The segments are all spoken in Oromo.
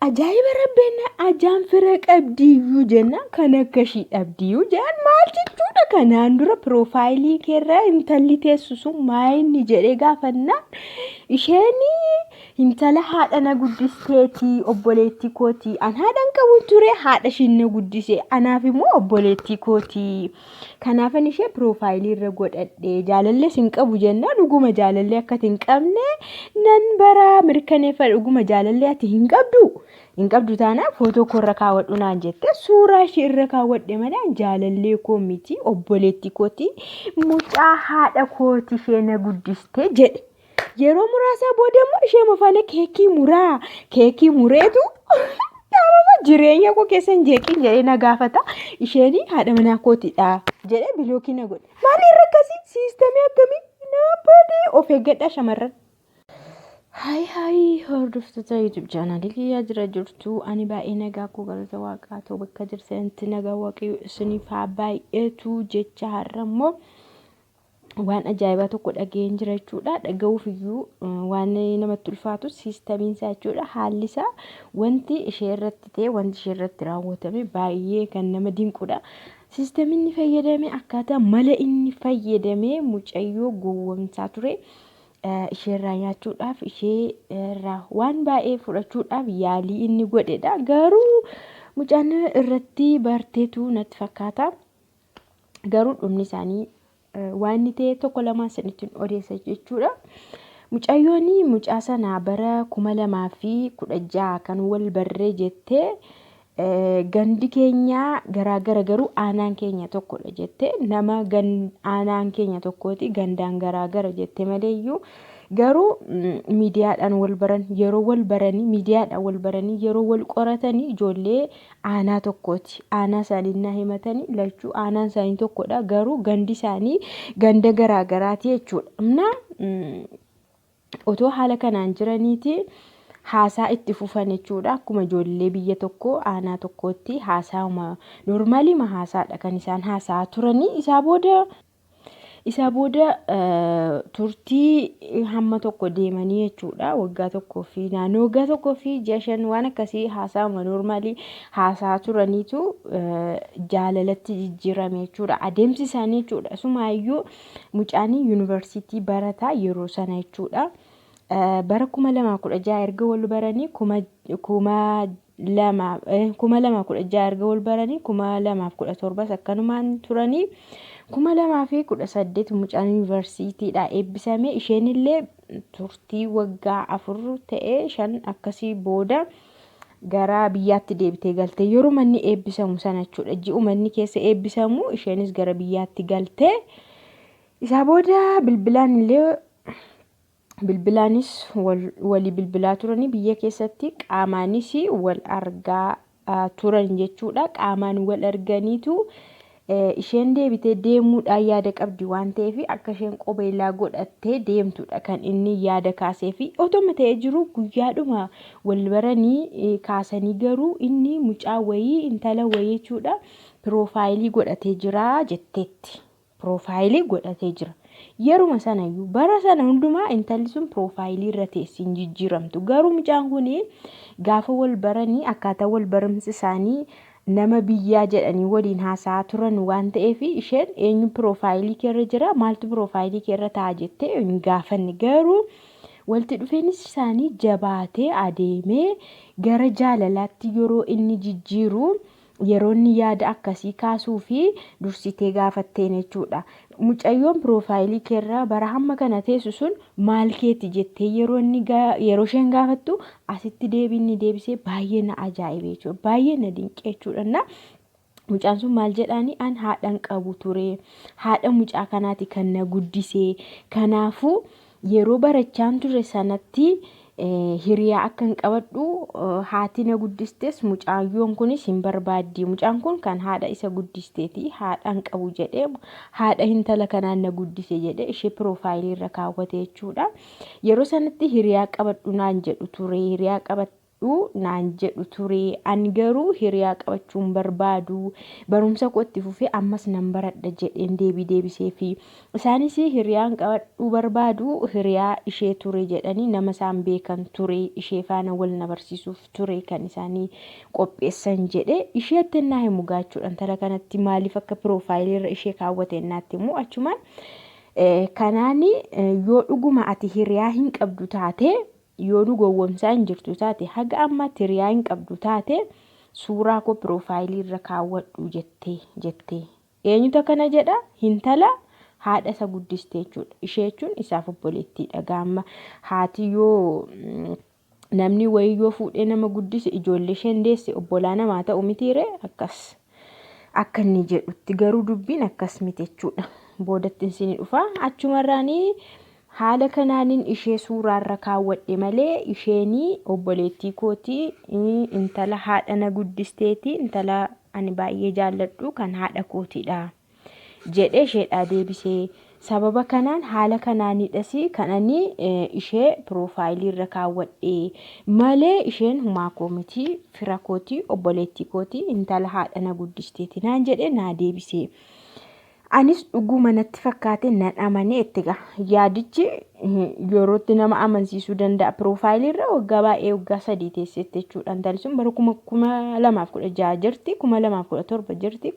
ajaa'iba rabbeena ajaan fira qabdiyyuu jenna kan akka ishii dhabdiyyuu jedhan maal jechuudha. Kanaan dura piroofaayilii keerra intalli teessu sun maayinni jedhee gaafannaan isheen intala haadha na guddisteetii obboleettii kootii an haadhan qabu ture haadha ishiin na guddise anaaf immoo obboleettii kootii. Kanaafan ishee piroofaayilii irra godhadhe jaalallee sin qabu jenna dhuguma jaalallee akka hin qabne nan bara mirkaneeffadha. Dhuguma jaalallee ati hin qabdu taanaan footoo korra kaawwadhu naan jette suuraa ishee irra kaawwadhe malee jaalallee koo miti obboleettii kootii mucaa haadha kootii ishee na guddiste jedhe. Yeroo muraasa booda immoo ishee mafaana keekii mureetu jireenya koo keessa hin jeeqin jedhee na gaafata. Isheen haadha manaa kootiidha jedhee bilookii na godhe. Maaliirra akkasii siistamii akkamii naabadee of eeggadhaa shamarran. Hayi hordoftoota YouTube chaanalii kiyyaa jira jirtu ani baay'ee nagaa koo galata waaqaa ta'u bakka jirtanitti nagaa waaqayyo isiniif haa baay'eetu jecha har'a immoo waan ajaa'ibaa tokko dhageen jira jechuudha. Dhaga'uuf iyyuu waan namatti ulfaatu siistamiin isaa jechuudha. Haalli isaa wanti ishee irratti ta'e wanti ishee irratti raawwatame baay'ee kan nama dinqudha. Siistamiin inni fayyadame akkaataa mala inni fayyadame mucayyoo gowwoomsaa ture. Ishee irraa nyaachuudhaaf ishee irraa waan baay'ee fudhachuudhaaf yaalii inni godhedha. Garuu mucaan irratti barteetu natti fakkaata. Garuu dhumni isaanii waan inni ta'e tokko lamaan sanitti odeessa jechuudha. Mucayyoon mucaa sanaa bara 2016 kan wal barree jettee gandi keenya garaagara garuu aanaan keenya tokkodha jettee nama aanaan keenya tokkooti gandaan garaagara jettee maleeyyuu garuu miidiyaadhaan wal baran yeroo wal baranii miidiyaadhaan wal baranii yeroo wal qoratanii ijoollee aanaa tokkooti. Aanaa isaanii na himatanii lachuu aanaan isaanii tokkodha garuu gandi isaanii ganda garaagaraati jechuudha. Otoo haala kanaan jiraniiti haasaa itti fufan jechuudha. Akkuma ijoollee biyya tokko aanaa tokkotti haasaa'uma normaalii haasaadha kan isaan haasaa turanii. Isaa booda turtii hamma tokko deemanii jechuudha. Waggaa tokkoo fi naannoo waggaa tokkoo fi 6 waan akkasii haasaa'uma normaalii haasaa turaniitu jaalalatti jijjiirame jechuudha. Adeemsi isaanii jechuudha. Sumaayyuu mucaanii yuunivarsiitii barataa yeroo sana jechuudha. Bara 2016 erga wal baranii 2016 erga wal baranii 2017 akkanumaan turanii 2018 mucaan yuunivarsiitiidhaa eebbisame. Isheen illee turtii waggaa 4 ta'ee 5 akkasii booda gara biyyaatti deebitee galte. Yeroo manni eebbisamu sana jechuudha. Ji'u manni keessa eebbisamu isheenis gara biyyaatti galte. Isaa booda bilbilaanis walii bilbilaa turanii biyya keessatti qaamaanis wal argaa turan jechuudha. Qaamaan wal arganiitu isheen deebitee deemuudhaan yaada qabdi waan ta'eef akka isheen qubeellaa godhattee deemtudha kan inni yaada kaaseef. Otoma ta'ee jiru guyyaadhuma wal baranii kaasanii garuu inni mucaa wayii intala wayii jechuudha piroofaayilii godhatee jira jetteetti. Piroofaayilii godhatee jira. Yeruma sanayyuu bara sana hundumaa intalli sun piroofaayilii irra teessin jijjiiramtu. Garuu mucaan kun gaafa wal baranii akkaataa wal baramsi isaanii nama biyyaa jedhanii waliin haasaa turan waan ta'eef isheen eenyu piroofaayilii keerra jira maaltu piroofaayilii keerra ta'a jettee hin gaafanne. Garuu walitti dhufeenis isaanii jabaatee adeemee gara jaalalaatti yeroo inni jijjiiru yeroo inni yaada akkasii kaasuu fi dursitee gaafatteen jechuudha. Mucayyoon piroofaayilii keerra bara hamma kana teessu sun maal keeti jettee yeroo isheen gaafattu asitti deebisee baay'ee na ajaa'ibe jechuudha. Baay'ee na dinqee jechuudha. Mucaan sun maal jedhaani an haadhan qabu ture. Haadha mucaa kanaati kan na guddisee. Kanaafuu yeroo barachaan ture sanatti hiriyaa akka hin qabadhu haati na guddistes mucaayyoon kunis hin barbaaddi. Mucaan kun kan haadha isa guddisteeti haadhan qabu jedhee haadha intala kanaan na guddise jedhee ishee piroofaayilii irra kaawwate jechuudha. Yeroo sanatti hiriyaa qabadhu naan jedhu ture. Hiriyaa naan jedhu ture. Ani garuu hiriyaa qabachuun barbaadu, barumsa kootti fufee ammas nan baradha jedheen deebisee fi isaanis hiriyaan qabadhuu barbaadu hiriyaa ishee ture jedhanii nama isaan beekan ture ishee faana wal na barsiisuuf ture kan isaanii qopheessan jedhe isheetti naa himu gaachuudhaan tala kanatti maaliif akka piroofaayiliirra ishee kaawwate naatti immoo achumaan kanaani yoo dhuguma ati hiriyaa hin qabdu taate yoo nu gowwomsaa hin jirtu taate haga ammaatti hiriyaa hin qabdu taate suuraa koo piroofaayiliirra kaawwadhu jettee eenyutu kana jedha hintala haadha isa guddistee jechuudha. Ishee jechuun isaaf obboleettiidha. Gaamma haati yoo namni wayii yoo fuudhee nama guddise ijoollee isheen deesse obbolaa namaa ta'u mitiire akkas akka inni jedhutti garuu dubbiin akkas miti jechuudha. Boodatti isin dhufa achumarraanii haala kanaanin ishee suuraarra kaawwadhe malee isheenii obboleettii kootii intala haadha na guddisteeti intala ani baay'ee jaalladhu kan haadha kootiidha jedhee isheedhaa deebisee sababa kanaan haala kanaanidhas kananii ishee piroofaayiliirra kaawwadhe malee isheen humaa koo miti fira kootii obboleettii kootii intala haadha na guddisteeti naan jedhee naa deebisee. Anis dhuguma natti fakkaate nan amane itti yaadichi yerootti nama amansiisuu danda'a. Piroofaayiliirra waggaa baay'ee waggaa 3 teessette jechuudha. Intalli sun bara 2016 jirti, 2017 jirti,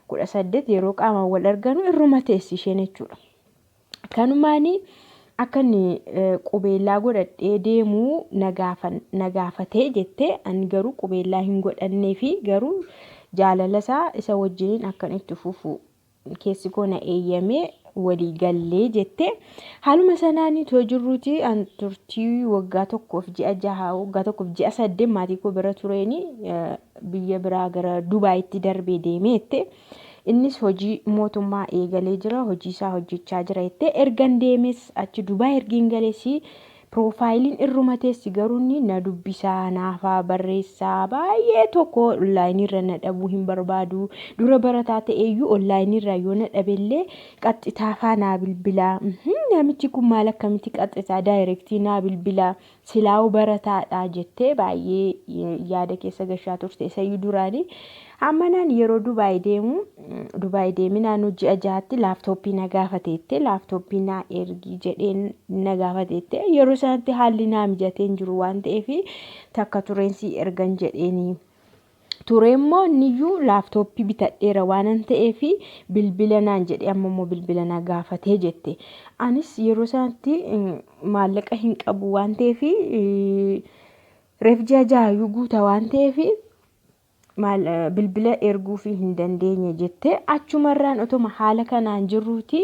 2018 yeroo qaama wal arganu irruma teessi isheen jechuudha. Kanumaanii akka inni qubeellaa godhadhee deemuu nagaafatee jettee ani garuu qubeellaa hin godhannee fi garuu jaalala isa wajjiniin akkan itti fufu keessi koo na eeyyamee walii gallee jettee haaluma sanaanii too jirruuti an turtii waggaa tokkoof ji'a 6 waggaa tokkoof ji'a 8 maatii koo bira tureeni biyya biraa gara Dubaayitti darbee deemeette innis hojii mootummaa eegalee jira hojii isaa hojjechaa jira jettee ergan deemes achi Dubaay ergiin galeessi piroofaayiliin irruma teessi garuunni na dubbisaa naafaa barreessaa baay'ee tokko onlaayiniirra na dhabuu hin barbaadu dura barataa ta'eeyyuu onlaayiniirra yoo na dhabellee qaxxitaafaa naa bilbilaa namichi kun maal akkamitti qaxxitaa daayirektii naa bilbilaa silaa'uu barataadha jettee baay'ee yaada keessa gashaa turte isayyuu duraanii ammanaan yeroo Dubaay deemi naannoo ji'a 6tti laaptooppii na gaafateette laaptooppii naa ergi jedheen na gaafateette yeroo sanatti haalli naa mijateen jiru waan ta'eef takka tureensii ergan jedheeni ture immoo niyyuu laaptooppii bitadheera waan ta'eef bilbila naan jedhee ammoo bilbila na gaafatee jette anis yeroo sanatti maallaqa hin qabu waan ta'eef reef ji'a 6 guuta waan ta'eef bilbila erguu fi hin dandeenye jette achumarraan otoma haala kanaan jirruuti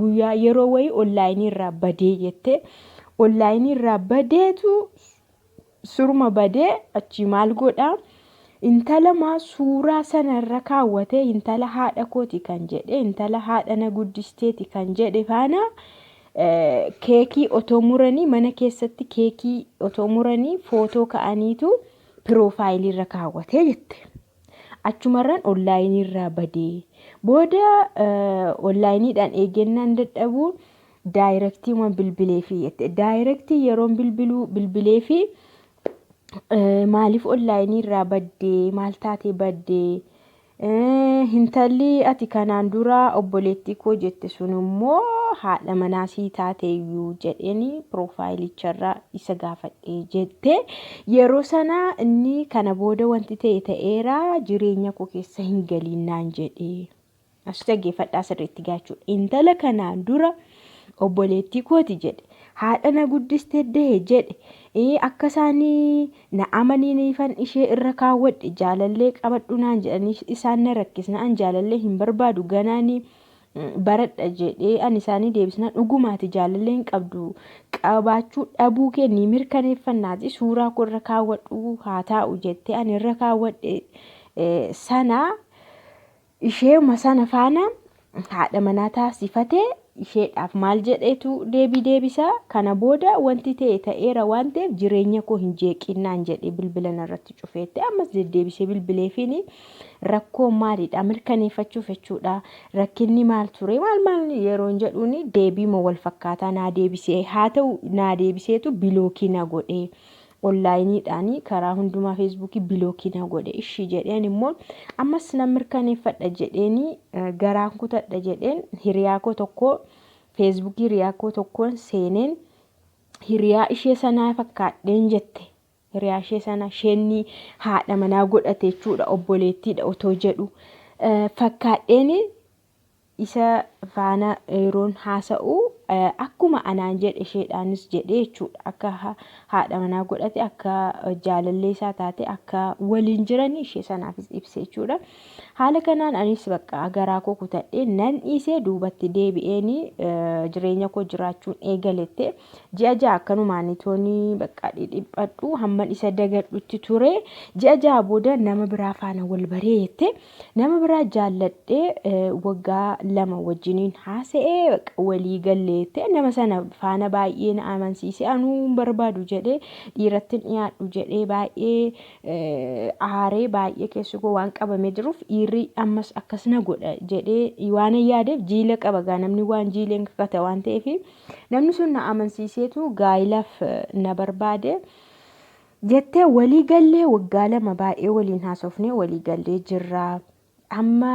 guyyaa yeroo wayii onlaayiniirraa badee jette onlaayiniirraa badeetu suruma badee achi maal godhaa intala maa suuraa sanarra kaawwate intala haadha kooti kan jedhe intala haadha na guddisteeti kan jedhe faana keekii otoo muranii mana keessatti keekii otoo muranii footoo ka'aniitu piroofaayiliirra kaawwate jette achumarraan onlaayiniirraa badee booda onlaayiniidhaan eegennaan dadhabuu daayirektii waan bilbilee fi jette daayirektii yeroon bilbilee fi maaliif onlaayiniirraa baddee maal taatee baddee hintalli ati kanaan dura obboleettii koo jette sun immoo haadha manaasii taateeyyuu jedheeni piroofaayiliicharraa isa gaafadhee jette yeroo sana inni kana booda wanti ta'eera jireenya koo keessa hin galinnaan jedhee as dhaggeeffadhaa sirriitti gaachuudha intala kanaan dura obboleettii kooti jedhe haadha na guddistee jedhe akka isaanii na amaniinifan ishee irra kaawwadhe jaalallee qabadhu naan jedhanii isaan na rakkisnaan jaalallee hin barbaadu ganaanii baradha jedhee ani isaanii deebisnaan dhugumaati jaalallee hin qabdu qabaachuu dhabuu kee ni mirkaneeffannaati suuraa koo irra kaawwadhu haa taa'u jettee ani irra kaawwadhe sana isheema sana faana haadha manaa taasifatee isheedhaaf maal jedheetu deebisaa kana booda wanti ta'eera waan ta'eef jireenya koo hin jeeqinnaan jedhee bilbila narratti cufeette ammas deddeebisee bilbileefiin rakkoo maaliidha mirkaneeffachuuf jechuudha rakkinni maal ture maal yeroon jedhuuni deebii moo wal fakkaataa naa deebisee haa ta'u naa deebiseetu bilookii na godhee onlaayiniidhaanii karaa hundumaa feesbuukii bilookii na godhe ishii jedheen immoo ammas nan mirkaneeffadha jedheeni garaan kutadha jedheen hiriyaa koo tokko feesbuukii hiriyaa koo tokkoon seeneen hiriyaa ishee sanaa fakkaadheen jette. Hiriyaa ishee sana isheenni haadha manaa godhate jechuudha obboleettiidha otoo jedhu fakkaadheen isa faana yeroon haasa'u akkuma anaan jedhe isheedhaanis jedhe jechuudha akka haadha manaa godhate akka jaalallee isaa taate akka waliin jiran ishee sanaafis ibse jechuudha. Haala kanaan anis bakka garaa koo kutadhee nan dhiisee duubatti deebi'een jireenya koo jiraachuun eegalette ji'a ja'a akkanumaan itooni bakka dhiphadhu hamman isa dagadhutti ture ji'a ja'a booda nama biraa faana wal bareette nama biraa jaalladhee waggaa 2 wajjiniin haasa'ee walii galleette nama sana faana baay'ee na amansiise anuu barbaadu jedhee dhiiratti dhiyaadhu jedhee baay'ee aaree baay'ee keessoo waan qabamee jiruuf dhiirri ammas akkas na godha jedhee waan yaadeef jiila qaba gaa namni waan jiileen kakata waan ta'eef namni sun na amansiiseetu gaayilaaf na barbaade jettee walii gallee waggaa 2 baay'ee waliin haasofnee walii gallee jirra. Amma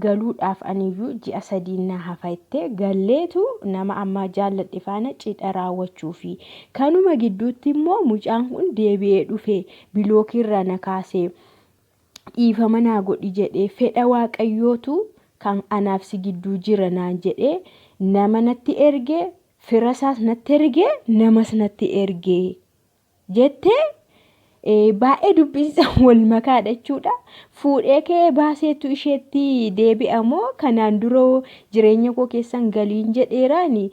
galuudhaaf aniyyuu ji'a 3 na hafaitte galleetu nama amma jaalladhe faana cidha raawwachuufi kanuma gidduutti immoo mucaan kun deebi'ee dhufe bilookirra na kaasee dhiifama naa godhi jedhee fedha waaqayyootu kan anaaf si gidduu jira naan jedhee nama natti erge firasaas natti erge namas natti erge jettee baay'ee dubbisa wal makaadha jechuudha. Fuudhee kee baaseetu isheetti deebi'amoo kanaan dura jireenya koo keessan galiin jedheeraani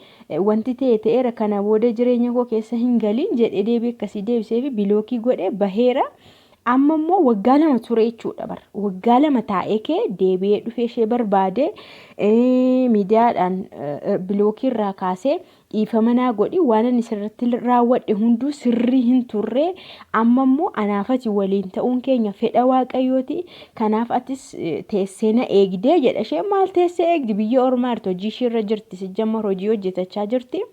wanti ta'eera kana booda jireenya koo keessa hin galiin jedhee deebi'e akkasii deebisee fi bilookii godhee baheera. Amma immoo waggaa 2 ture jechuudha bar waggaa 2 taa'ee kee deebi'ee dhufee ishee barbaade miidiyaadhaan bilookii irraa kaasee dhiifama naa godhi waan ani sirriitti raawwadhe hunduu sirrii hin turre amma immoo anaafati waliin ta'uun keenya fedha waaqayyooti kanaaf atis teessee na eegdee jedha ishee maal teessee eegdi biyya ormaa irratti hojii ishee irra jirti sijjamma hojii hojjetachaa jirti.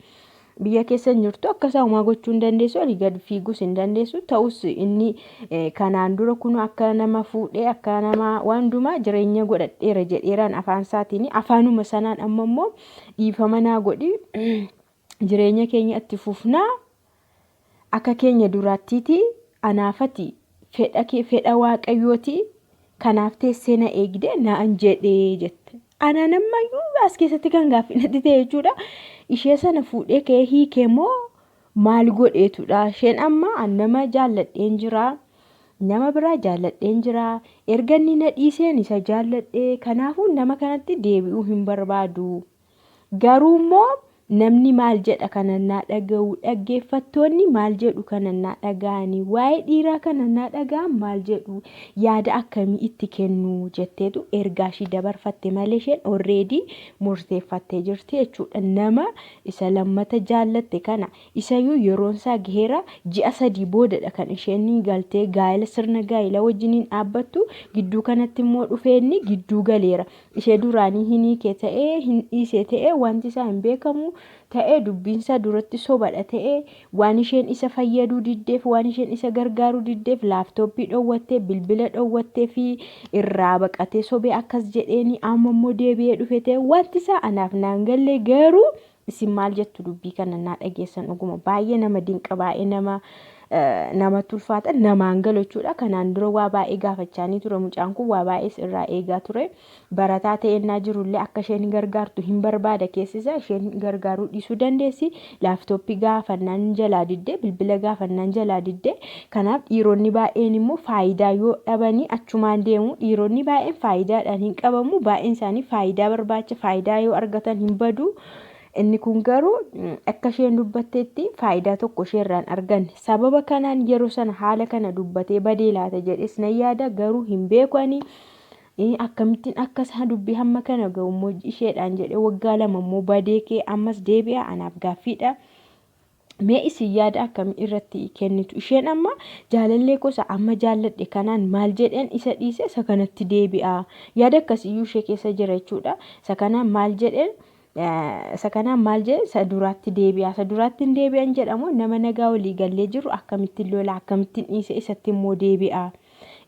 Biyya keessa jirtu akkasa uumaa gochuu hin dandeessu ali gad fiiguus hin dandeessu ta'us inni kanaan dura kun akka nama fuudhee akka nama waandumaa jireenya godhadheera jedheeraan afaan isaatiin afaanuma sanaan amma immoo dhiifama naa godhi jireenya keenya itti fufnaa akka keenya duraattiiti anaafati fedha waaqayyooti kanaaf teessee na eegde naan jedhee jette. Ana namayyuu as keessatti kan gaaffinatti ta'e jechuudha. Ishee sana fuudhee kee hiikee moo maal godheetudha. Isheen amma nama jaalladheen jira. Nama biraa jaalladheen jira. Erga inni na dhiiseen isa jaalladhee kanaafuu nama kanatti deebi'uu hin barbaadu. Garuu immoo namni maal jedha kanannaa dhaga'u dhaggeeffattoonni maal jedhu kanannaa dhaga'anii waa'ee dhiiraa kanannaa dhaga'an maal jedhu yaada akkamii itti kennu jetteetu ergaashii dabarfatte malee isheen already murteeffattee jirti jechuudha. Nama isa lammata jaallatte kana isayyuu yeroon isaa gaheera ji'a 3 boodadha kan isheen galtee gaa'ela sirna gaa'ela wajjiniin dhaabbattu gidduu kanatti immoo dhufeenni gidduu galeera. Ishee duraanii hinikee ta'ee hin dhiisee ta'ee wanti isaa hin beekamu ta'ee dubbiinsa duratti sobadha ta'ee waan isheen isa fayyaduu diddeef waan isheen isa gargaaruu diddeef laaptooppii dhoowwattee bilbila dhoowwattee fi irraa baqatee sobee akkas jedheeni amma immoo deebi'ee dhufe ta'e wanti isaa anaaf naan galle garuu isin maal jettu dubbii kana naa dhageessan dhuguma baay'ee nama dinqa baay'ee nama tulfaata namaan galachuudha. Kanaan dura waa baay'ee gaafachaanii ture mucaan kun waa baay'ee irraa eegaa ture barataa ta'ennaa jirullee akka isheen gargaartu hin barbaada keessisa isheen gargaaruu dhiisuu dandeessi laaptooppii gaafannaan jalaa diddee bilbila gaafannaan jalaa diddee kanaaf dhiironni baay'een immoo faayidaa yoo dhabanii achumaan deemu dhiironni baay'een faayidaadhaan hin qabamu baay'een isaanii faayidaa barbaacha faayidaa yoo argatan hin badu. Inni kun garuu akka isheen dubbatteetti faayidaa tokko isheerraan arganne sababa kanaan yeroo sana haala kana dubbatee badee laata jedhes na yaada garuu hin beekani akkamittiin akkas dubbii hamma kana ga'u immoo isheedhaan jedhee waggaa 2 immoo badee kee ammas deebi'a anaaf gaaffiidha. Mee isin yaada akkamii irratti kennitu isheen amma jaalallee gosa amma jaalladhe kanaan maal jedheen isa dhiise isa kanatti deebi'a yaada akkasiyyuu ishee keessa jira jechuudha. Isa kanaan maal jedheen isa kanaan maal jedhe isa duraatti deebi'a. Isa duraatti hin deebi'an jedhamu nama nagaa walii gallee jiru akkamittiin lola akkamittiin dhiise isatti immoo deebi'a.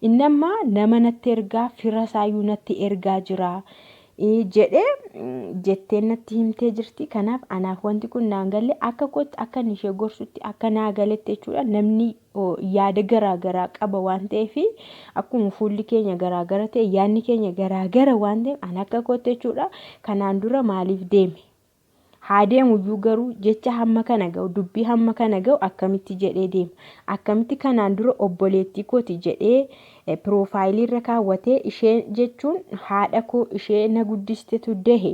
Inni amma nama natti ergaa fira isaayyuu natti ergaa jira jedhee jettee natti himtee jirti. Kanaaf anaaf wanti kun naan galle akka kootti akka inni ishee gorsutti akka naa galetti jechuudha. Namni yaada garaagaraa qaba waan ta'eef akkuma fuulli keenya garaagara ta'e yaadni keenya garaagara waan ta'eef an akka kootti jechuudha. Kanaan dura maaliif deeme? Haa deemuyyuu garuu jecha hamma kana ga'u dubbii hamma kana ga'u akkamitti jedhee deema? Akkamitti kanaan dura obboleettii kooti jedhee piroofaayilii irra kaawwatee ishee jechuun haadha koo ishee na guddistetu dahe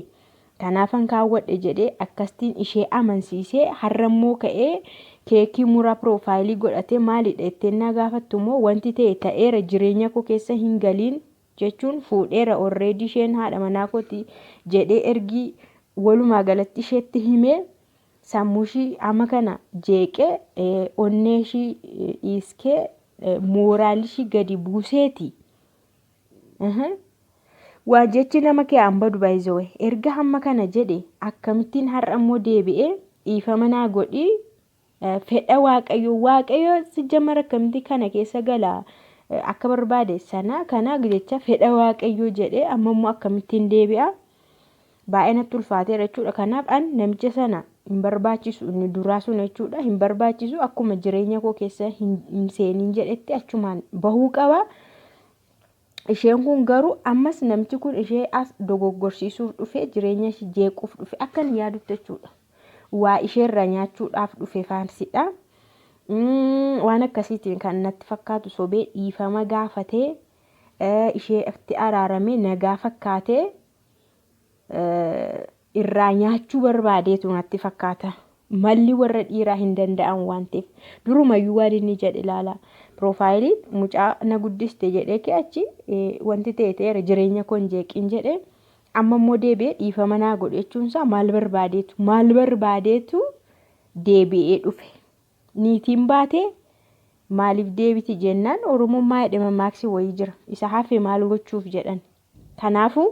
kanaafan kaawwadhe jedhee akkastiin ishee amansiisee har'ammoo ka'ee keekii muraa piroofaayilii godhatee maalidha ittiin na gaafattu immoo wanti ta'e ta'eera jireenya koo keessa hin galiin jechuun fuudheera already isheen haadha manaa kooti jedhee ergii walumaa galatti isheetti himee sammuushii amma kana jeeqee onneeshii dhiiskee mooraalishii gadi buuseeti. Waa jechi nama kee hambadu baay'isoo erga hamma kana jedhe akkamittiin har'ammoo deebi'ee dhiifama naa godhii fedha waaqayyoo si jamara akkamitti kana keessa gala akka barbaade sana kana jecha fedha waaqayyoo jedhee ammammoo akkamittiin deebi'a. Baay'ee natti ulfaateera jechuudha. Kanaaf an namicha sana hin barbaachisu inni duraa sun jechuudha. Hin barbaachisu akkuma jireenya koo keessa hin seeniin jedhetti achumaan bahuu qaba. Isheen kun garuu ammas namichi kun ishee as dogoggorsiisuuf dhufe jireenya ishee jeequuf dhufe akka hin yaadutti jechuudha. Waa isheerra nyaachuudhaaf dhufe faansidha. Waan akkasiitiin kan natti fakkaatu sobee dhiifama gaafatee ishee itti araaramee nagaa fakkaatee irraa nyaachuu barbaadeetu natti fakkaata. Malli warra dhiiraa hin danda'an waan ta'eef durumayyuu waan inni jedhe ilaala. Piroofaayilii mucaa na guddiste jedhee kee'achi wanti ta'e ta'eera jireenya koo hin jeeqin jedhee amma immoo deebi'ee dhiifama naa godhe jechuunsaa maal barbaadeetu deebi'ee dhufe. Niitiin baatee maaliif deebiti jennaan oromummaa jedhe mammaaksi wayii jira. Isa hafe maal gochuuf jedhan. Kanaafuu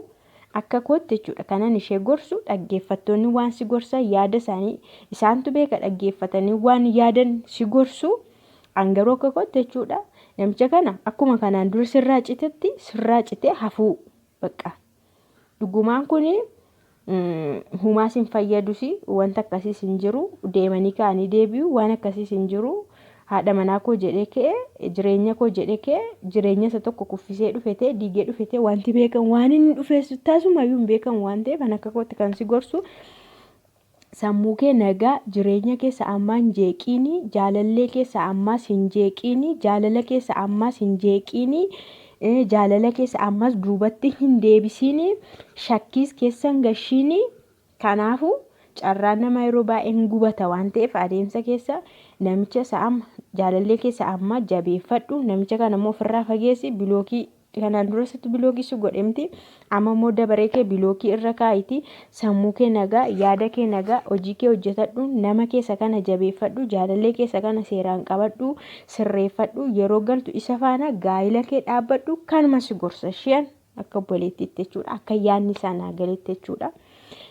akka kootti jechuudha. Kanan ishee gorsu dhaggeeffattoonni waan si gorsan yaada isaanii isaantu beeka dhaggeeffatanii waan yaadan si gorsu angaruu akka kootti jechuudha. Namicha kana akkuma kanaan dura sirraa citee hafuu baqa. Dhugumaan kun humaas hin fayyadus wanta akkasiis hin jiru deemanii kaanii deebi'u waan akkasiis hin jiru. Haadha manaa koo jedhee ka'e jireenya koo jedhee ka'e jireenya isa tokko kuffisee dhufete diigee dhufete wanti beekan waan inni dhufeessu taasumayyuu hin beekan waan ta'eef akka kootti kan si gorsu sammuu kee nagaa jireenya keessa ammaa hin jeeqiini jaalallee keessa ammaas hin jeeqiini jaalala keessa ammaas hin jeeqiini jaalala keessa ammaas duubatti hin deebisiini shakkiis keessa hin gashiini. Kanaafuu carraan nama yeroo baay'ee hin gubata waan ta'eef adeemsa keessa namicha amma jaalallee keessa amma jabeeffadhu namicha kana immoo ofirraa fageessi bilookii kanaan durasitti bilookii su godhemti amma immoo dabaree kee bilookii irra kaayiti sammuu kee nagaa yaada kee nagaa hojii kee hojjetadhu nama keessa kana jabeeffadhu jaalallee keessa kana seeraan qabadhu sirreeffadhu yeroo galtu isa faana gaa'ila kee dhaabbadhu kanuma si gorsa isheen akka obboleettiitti jechuudha akka yaadni sanaa galetti jechuudha.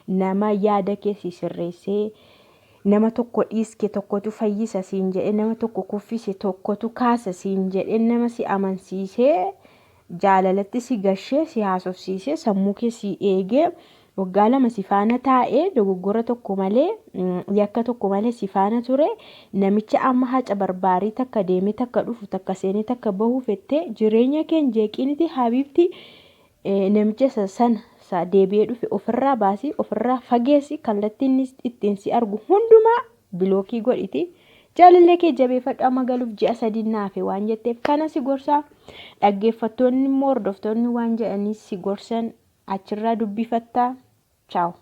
Nama yaada kee si sirreessee nama tokko dhiiske tokkotu fayyisa siin jedhe nama tokko kuffise tokkotu kaasa siin jedhe nama si amansiisee jaalalatti si gashee si haasofsiisee sammuu kee si eegee waggaa lama si faana taa'ee dogoggora tokko malee yakka tokko malee si faana ture namicha amma haca barbaarii takka deemee takka dhufu takka seenee takka bahuu fettee jireenya kee jeeqiniti habiibti namicha sana deebi'ee dhufe ofirraa baasii ofirraa fageessi kallattiin ittiin si argu hundumaa bilookii godhiti jaalallee kee jabeeffadhu amma galuuf ji'a 3 naafe waan jetteef kana si gorsaa. Dhaggeeffattoonni immoo hordoftoonni waan jedhanii si gorsan achirraa dubbifattaa. Ciao.